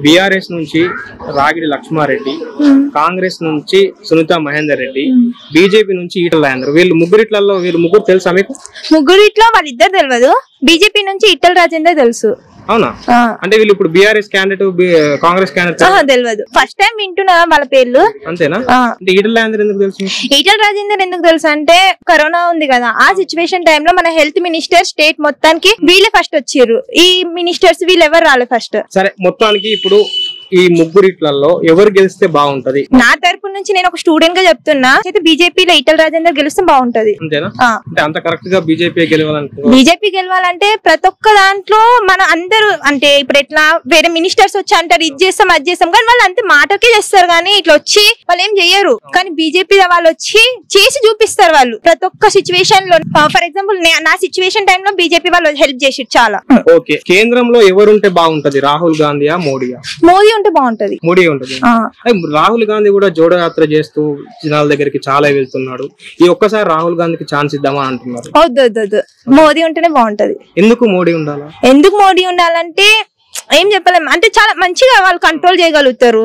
BRS నుంచి రాగిడి లక్ష్మారెడ్డి, కాంగ్రెస్ నుంచి Sunitha Mahender Reddy, BJP నుంచి ఈటల రాజేందర్, వీళ్ళు ముగ్గురు తెలుసా మీకు? ముగ్గురిట్లో వాళ్ళిద్దరు తెలియదు. బీజేపీ నుంచి ఈటల రాజేందర్ తెలుసు. అవునా? అంటే వీళ్ళు ఇప్పుడు బీఆర్ఎస్ క్యాండిడేట్, కాంగ్రెస్ క్యాండిడేట్ తెలియదు. ఫస్ట్ టైం వింటున్నా వాళ్ళ పేర్లు. అంతేనా? అంటే ఈటల రాజేందర్ ఎందుకు తెలుసు? ఈటల రాజేందర్ ఎందుకు తెలుసు అంటే కరోనా ఉంది కదా, ఆ సిచ్యువేషన్ టైమ్ లో మన హెల్త్ మినిస్టర్ స్టేట్ మొత్తానికి వీళ్ళే ఫస్ట్ వచ్చిర్రు. ఈ మినిస్టర్స్ వీళ్ళు ఎవరు రాలేదు ఫస్ట్. సరే, మొత్తానికి ఇప్పుడు ఈ ముగ్గురిట్లలో ఎవరు గెలిస్తే బాగుంటది? నా తరపు నుంచి నేను ఒక స్టూడెంట్ గా చెప్తున్నా, అయితే బీజేపీలో ఈటల రాజేందర్ గెలిస్తే బాగుంటది. అంతేనా? అంటే అంత కరెక్ట్ గా బీజేపీ గెలవాలంటే ప్రతి ఒక్క దాంట్లో మన అందరూ అంటే ఇప్పుడు ఎట్లా వేరే మినిస్టర్స్ వచ్చి అంటారు ఇది చేస్తాం అది చేస్తాం, కానీ వాళ్ళు అంతే మాటకే చేస్తారు, కానీ ఇట్లా వచ్చి వాళ్ళు ఏం చెయ్యరు. కానీ బీజేపీ వాళ్ళు వచ్చి చేసి చూపిస్తారు. వాళ్ళు ప్రతి ఒక్క సిచ్యువేషన్ లో, ఫర్ ఎగ్జాంపుల్ నా సిచ్యువేషన్ టైమ్ లో బీజేపీ వాళ్ళు హెల్ప్ చేసి చాలా. ఓకే, కేంద్రంలో ఎవరుంటే బాగుంటది? రాహుల్ గాంధీయా, మోడీయా? మోదీ ఉంటే బాగుంటది. మోడీ ఉంటది. రాహుల్ గాంధీ కూడా జోడో యాత్ర చేస్తూ జనాల దగ్గరికి చాలా వెళ్తున్నాడు. ఈ ఒక్కసారి రాహుల్ గాంధీకి ఛాన్స్ ఇద్దామా అంటున్నారు. వద్దు, మోదీ ఉంటేనే బాగుంటది. ఎందుకు మోడీ ఉండాలా? ఎందుకు మోడీ ఉండాలంటే ఏం చెప్పలేము, అంటే చాలా మంచిగా వాళ్ళు కంట్రోల్ చేయగలుగుతారు.